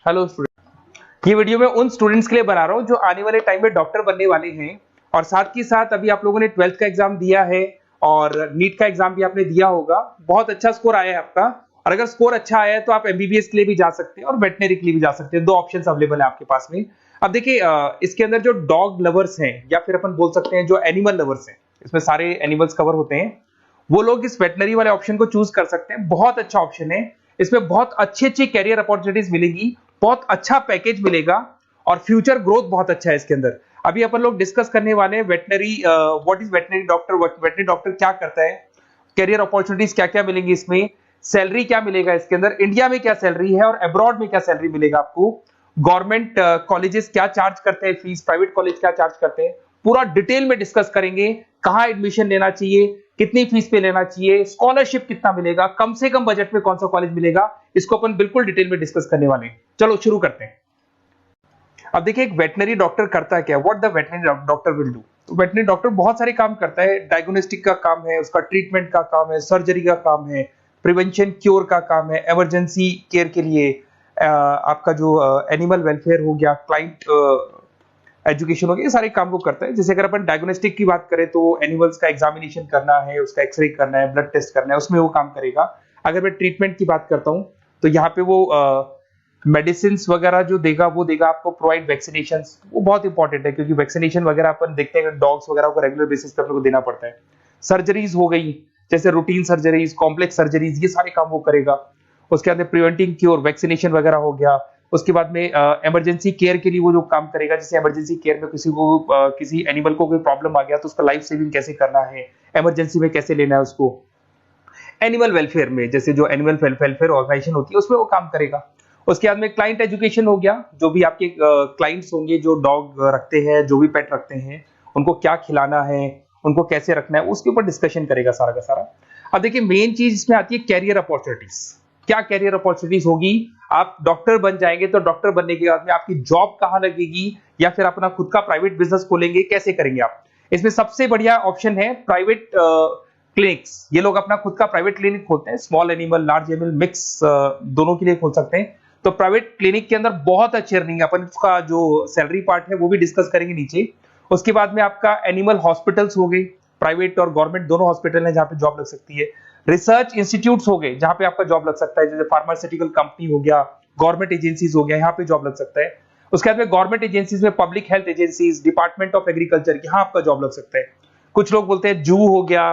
Hello student, ये video मैं उन स्टूडेंट्स के लिए बना रहा हूँ जो आने वाले टाइम में डॉक्टर बनने वाले हैं और साथ ही साथ अभी आप लोगों ने 12th का एग्जाम दिया है और नीट का एग्जाम भी आपने दिया होगा। बहुत अच्छा स्कोर आया है आपका और अगर स्कोर अच्छा आया है तो आप एमबीबीएस के लिए भी जा सकते हैं और वेटनरी के लिए भी जा सकते हैं। दो ऑप्शंस अवेलेबल है आपके पास में। अब देखिए, इसके अंदर जो डॉग लवर्स हैं या फिर अपन बोल सकते हैं जो एनिमल लवर्स हैं, इसमें सारे एनिमल्स कवर होते हैं, वो लोग इस वेटनरी वाले ऑप्शन को चूज कर सकते हैं। बहुत अच्छा ऑप्शन है, इसमें बहुत अच्छी अच्छी कैरियर अपॉर्चुनिटीज मिलेगी, बहुत अच्छा पैकेज मिलेगा और फ्यूचर ग्रोथ बहुत अच्छा है इसके अंदर। अभी अपन लोग डिस्कस करने वाले हैं veterinary, what is veterinary doctor, veterinary doctor क्या करता है, कैरियर अपॉर्चुनिटीज क्या क्या मिलेंगी इसमें, सैलरी क्या मिलेगा इसके अंदर, इंडिया में क्या सैलरी है और अब्रॉड में क्या सैलरी मिलेगा आपको, गवर्नमेंट कॉलेजेस क्या चार्ज करते हैं फीस, प्राइवेट कॉलेज क्या चार्ज करते हैं, पूरा डिटेल में डिस्कस करेंगे। कहां एडमिशन लेना चाहिए, कितनी फीस पे लेना चाहिए, स्कॉलरशिप कितना मिलेगा, कम से कम बजट में कौन सा कॉलेज मिलेगा, इसको अपन बिल्कुल डिटेल में डिस्कस करने वाले हैं। चलो शुरू करते हैं। अब देखिए, एक वेटनरी डॉक्टर करता क्या, what the veterinary doctor will do. तो वेटनरी डॉक्टर बहुत सारे काम करता है। डायग्नोस्टिक का काम है, उसका ट्रीटमेंट का काम है, सर्जरी का काम है, प्रिवेंशन क्योर का काम है, इमरजेंसी केयर के लिए आपका जो एनिमल वेलफेयर हो गया, क्लाइंट एजुकेशन हो गया, ये सारे काम को करता है। जैसे अगर अपन डायग्नोस्टिक की बात करें तो एनिमल्स का एग्जामिनेशन करना है, उसका एक्सरे करना है, ब्लड टेस्ट करना है, उसमें वो काम करेगा। अगर मैं ट्रीटमेंट की बात करता हूं तो यहाँ पे वो मेडिसिन वगैरह जो देगा वो देगा आपको, प्रोवाइड वैक्सीनेशन, वो बहुत इंपॉर्टेंट है क्योंकि वैक्सीनेशन वगैरह अपन देखते हैं डॉग्स वगैरह को रेगुलर बेसिस पे अपने को देना पड़ता है। सर्जरीज हो गई, जैसे रूटीन सर्जरीज, कॉम्प्लेक्स सर्जरीज, ये सारे काम वो करेगा। उसके बाद प्रिवेंटिंग क्योर, वैक्सीनेशन वगैरह हो गया। उसके बाद में इमरजेंसी केयर के लिए वो जो काम करेगा, जैसे इमरजेंसी केयर में किसी को किसी एनिमल को कोई प्रॉब्लम आ गया तो उसका लाइफ सेविंग कैसे करना है, इमरजेंसी में कैसे लेना है उसको। एनिमल वेलफेयर में, जैसे जो एनिमल वेलफेयर ऑर्गेनाइजेशन होती है उसमें वो काम करेगा। उसके बाद में क्लाइंट एजुकेशन हो गया, जो भी आपके क्लाइंट्स होंगे जो डॉग रखते हैं, जो भी पेट रखते हैं, उनको क्या खिलाना है, उनको कैसे रखना है, उसके ऊपर डिस्कशन करेगा सारा का सारा। अब देखिए, मेन चीज इसमें आती है कैरियर अपॉर्चुनिटीज। क्या कैरियर अपॉर्चुनिटीज होगी, आप डॉक्टर बन जाएंगे तो डॉक्टर बनने के बाद में आपकी जॉब कहां लगेगी या फिर अपना खुद का प्राइवेट बिजनेस खोलेंगे, कैसे करेंगे आप। इसमें सबसे बढ़िया ऑप्शन है प्राइवेट क्लिनिक्स। ये लोग अपना खुद का प्राइवेट क्लिनिक खोलते हैं, small animal, large animal, mix दोनों के लिए खोल सकते हैं। तो प्राइवेट क्लिनिक के अंदर बहुत अच्छी अर्निंग है। अपन उसका जो सैलरी पार्ट है वो भी डिस्कस करेंगे नीचे। उसके बाद में आपका एनिमल हॉस्पिटल्स हो गए, प्राइवेट और गवर्नमेंट दोनों हॉस्पिटल है जहां पे जॉब लग सकती है। रिसर्च इंस्टीट्यूट्स हो गए जहां पे आपका जॉब लग सकता है, जैसे फार्मास्यूटिकल कंपनी हो गया, गवर्नमेंट एजेंसीज हो गया, यहाँ पे जॉब लग सकता है। उसके बाद में गवर्नमेंट एजेंसीज में public health agencies, department of agriculture, यहाँ आपका जॉब लग सकता है। कुछ लोग बोलते हैं जू हो गया,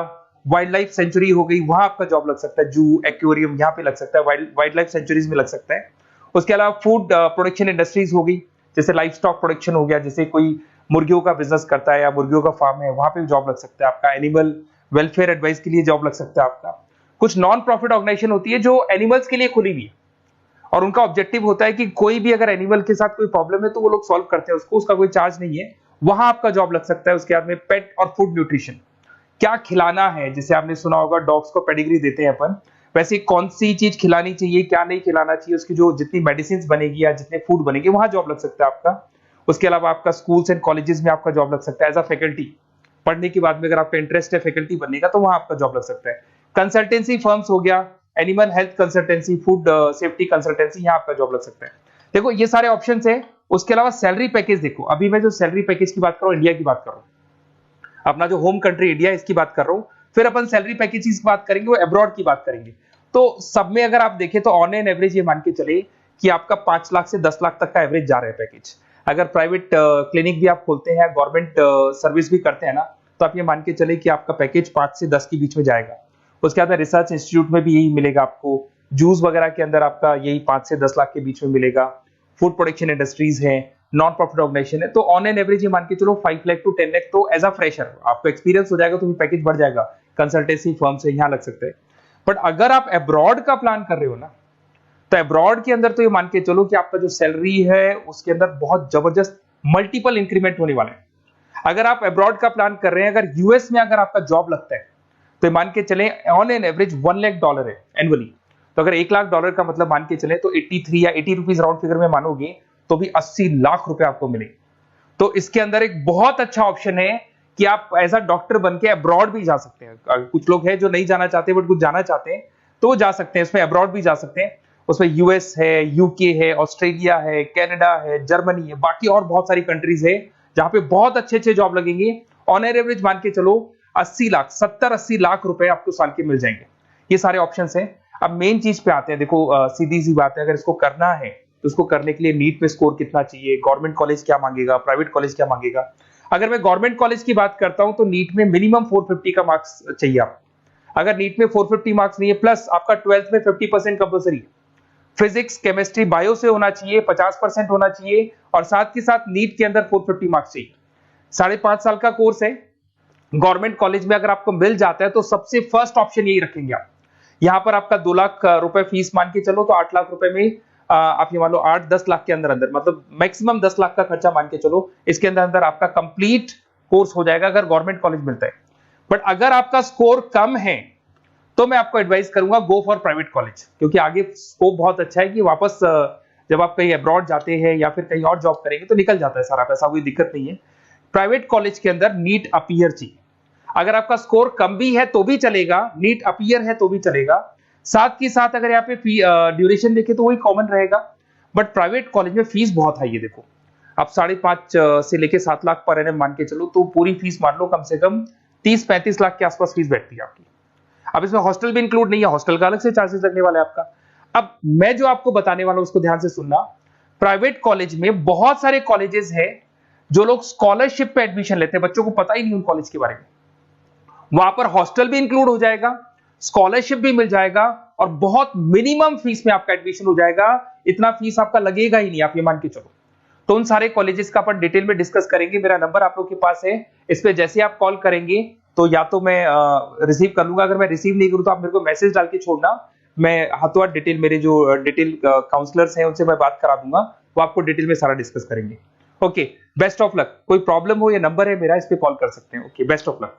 वाइल्ड लाइफ सेंचुरी हो गई, वहां आपका जॉब लग सकता है। जू, एक्वेरियम, यहाँ पे लग सकता है, वाइल्ड लाइफ सेंचुरीज में लग सकता है। उसके अलावा फूड प्रोडक्शन इंडस्ट्रीज हो गई, जैसे लाइफ स्टॉक प्रोडक्शन हो गया, जैसे कोई मुर्गियों का बिजनेस करता है या मुर्गियों का फार्म है, वहां पे भी जॉब लग सकता है आपका। एनिमल वेलफेयर एडवाइस के लिए जॉब लग सकता है आपका। कुछ नॉन प्रॉफिट ऑर्गेनाइजेशन होती है जो एनिमल्स के लिए खुली हुई है और उनका ऑब्जेक्टिव होता है कि कोई भी अगर एनिमल के साथ कोई प्रॉब्लम है तो वो लोग सॉल्व करते हैं उसको, उसका कोई चार्ज नहीं है, वहां आपका जॉब लग सकता है। उसके बाद में पेट और फूड न्यूट्रिशन, क्या खिलाना है, जैसे आपने सुना होगा डॉग्स को पेडिग्री देते हैं अपन, वैसे कौन सी चीज खिलानी चाहिए, क्या नहीं खिलाना चाहिए, उसकी जो जितनी मेडिसिन बनेगी या जितने फूड बनेंगे वहां जॉब लग सकता है आपका। उसके अलावा आपका स्कूल्स एंड कॉलेजेस में आपका जॉब लग सकता है एज अ फैकल्टी। पढ़ने के बाद में अगर आपका इंटरेस्ट है फैकल्टी बनने का तो वहां आपका जॉब लग सकता है। कंसल्टेंसी फर्म्स हो गया, animal health consultancy, food safety consultancy, यहाँ आपका जॉब लग सकता है। देखो ये सारे ऑप्शन है। उसके अलावा सैलरी पैकेज देखो, अभी मैं जो सैलरी पैकेज की बात कर रहा हूँ, इंडिया की बात कर रहा हूँ, अपना जो होम कंट्री इंडिया इसकी बात कर रहा हूँ। फिर अपन सैलरी पैकेज की बात करेंगे, वो अब्रॉड की बात करेंगे। तो सब में अगर आप देखें तो ऑन एन एवरेज ये मान के चले कि आपका 5 लाख से 10 लाख तक का एवरेज जा रहा है पैकेज। अगर प्राइवेट क्लिनिक भी आप खोलते हैं, गवर्नमेंट सर्विस भी करते हैं ना, तो आप ये मान के चले कि आपका पैकेज 5 से 10 के बीच में जाएगा। उसके बाद रिसर्च इंस्टीट्यूट में भी यही मिलेगा आपको, जूस वगैरह के अंदर आपका यही 5 से 10 लाख के बीच में मिलेगा। फूड प्रोडक्शन इंडस्ट्रीज है, नॉन प्रॉफिट ऑर्गेनाइजेशन है, तो ऑन एन एवरेज ये मान के चलो 5 लाख टू 10 लाख, तो एज अ फ्रेशर आपको एक्सपीरियंस हो जाएगा तो पैकेज बढ़ जाएगा। कंसल्टेंसी फर्म से यहाँ लग सकते हैं। बट अगर आप अब्रॉड का प्लान कर रहे हो ना, तो अब्रॉड के अंदर तो ये मान के चलो कि आपका जो सैलरी है उसके अंदर बहुत जबरदस्त मल्टीपल इंक्रीमेंट होने वाले हैं। अगर आप अब्रॉड का प्लान कर रहे हैं, अगर यूएस में अगर आपका जॉब लगता है तो मान के चले ऑन एन एवरेज $1 लाख है एनुअली। तो अगर $1 लाख का मतलब मान के चले तो 83 या 80 रुपीज राउंड फिगर में मानोगे तो भी 80 लाख रुपए आपको मिले। तो इसके अंदर एक बहुत अच्छा ऑप्शन है कि आप एज अ डॉक्टर बन के अब्रॉड भी जा सकते हैं। कुछ लोग हैं जो नहीं जाना चाहते बट कुछ जाना चाहते हैं तो वो जा सकते हैं, इसमें अब्रॉड भी जा सकते हैं। उसमें यूएस है, यूके है, ऑस्ट्रेलिया है, कनाडा है, जर्मनी है, बाकी और बहुत सारी कंट्रीज है जहां पे बहुत अच्छे अच्छे जॉब लगेंगे। ऑन एवरेज मान के चलो 80 लाख, 70-80 लाख रुपए आपको साल के मिल जाएंगे। ये सारे ऑप्शंस हैं। अब मेन चीज पे आते हैं। देखो सीधी सी बात है, अगर इसको करना है तो उसको करने के लिए नीट में स्कोर कितना चाहिए, गवर्नमेंट कॉलेज क्या मांगेगा, प्राइवेट कॉलेज क्या मांगेगा। अगर मैं गवर्नमेंट कॉलेज की बात करता हूं तो नीट में मिनिमम 450 का मार्क्स चाहिए आप। अगर नीट में 450 मार्क्स नहीं है, प्लस आपका 12th में 50% कंपल्सरी, फिजिक्स, केमिस्ट्री, बायो से होना चाहिए, 50% होना चाहिए, और साथ के साथ नीट के अंदर 450 मार्क्स चाहिए। 5.5 साल का कोर्स है। गवर्नमेंट कॉलेज में अगर आपको मिल जाता है तो सबसे फर्स्ट ऑप्शन यही रखेंगे आप। यहां पर आपका 2 लाख रुपए फीस मान के चलो तो 8 लाख रुपए में आप ये मान लो 8-10 लाख के अंदर अंदर, मतलब मैक्सिमम 10 लाख का खर्चा मान के चलो, इसके अंदर अंदर आपका कंप्लीट कोर्स हो जाएगा अगर गवर्नमेंट कॉलेज मिलता है। बट अगर आपका स्कोर कम है तो मैं आपको एडवाइस करूंगा गो फॉर प्राइवेट कॉलेज, क्योंकि आगे स्कोप बहुत अच्छा है कि वापस जब आप कहीं अब्रॉड जाते हैं या फिर कहीं और जॉब करेंगे तो निकल जाता है सारा पैसा, कोई दिक्कत नहीं है। प्राइवेट कॉलेज के अंदर नीट अपीयर चाहिए। अगर आपका स्कोर कम भी है तो भी चलेगा, नीट अपीयर है तो भी चलेगा। साथ ही साथ अगर यहाँ पे ड्यूरेशन देखे तो वही कॉमन रहेगा। बट प्राइवेट कॉलेज में फीस बहुत हाई है। देखो आप 5.5 से लेके 7 लाख पर एनम मान के चलो तो पूरी फीस मान लो कम से कम 30-35 लाख के आसपास फीस बैठती है आपकी। अब इसमें हॉस्टल भी इंक्लूड नहीं है, हॉस्टल का अलग से चार्जेस लगने वाला है आपका। अब मैं जो आपको बताने वाला हूं उसको ध्यान से सुनना। प्राइवेट कॉलेज में बहुत सारे कॉलेजेस हैं जो लोग स्कॉलरशिप पे एडमिशन लेते हैं, बच्चों को पता ही नहीं उन कॉलेज के बारे में। वहां पर हॉस्टल भी इंक्लूड हो जाएगा, स्कॉलरशिप भी मिल जाएगा, और बहुत मिनिमम फीस में आपका एडमिशन हो जाएगा। इतना फीस आपका लगेगा ही नहीं, आप ये मान के चलो। तो उन सारे कॉलेजेस का अपन डिटेल में डिस्कस करेंगे। मेरा नंबर आप लोग के पास है, इस पे जैसे आप कॉल करेंगे तो या तो मैं रिसीव कर लूंगा, अगर मैं रिसीव नहीं करूं तो आप मेरे को मैसेज डाल के छोड़ना, मैं हाथों हाथ डिटेल, मेरे जो डिटेल काउंसलर्स हैं उनसे मैं बात करा दूंगा, वो आपको डिटेल में सारा डिस्कस करेंगे। Okay, best of luck. कोई प्रॉब्लम हो, ये नंबर है मेरा, इस पे कॉल कर सकते हैं। Okay, best of luck.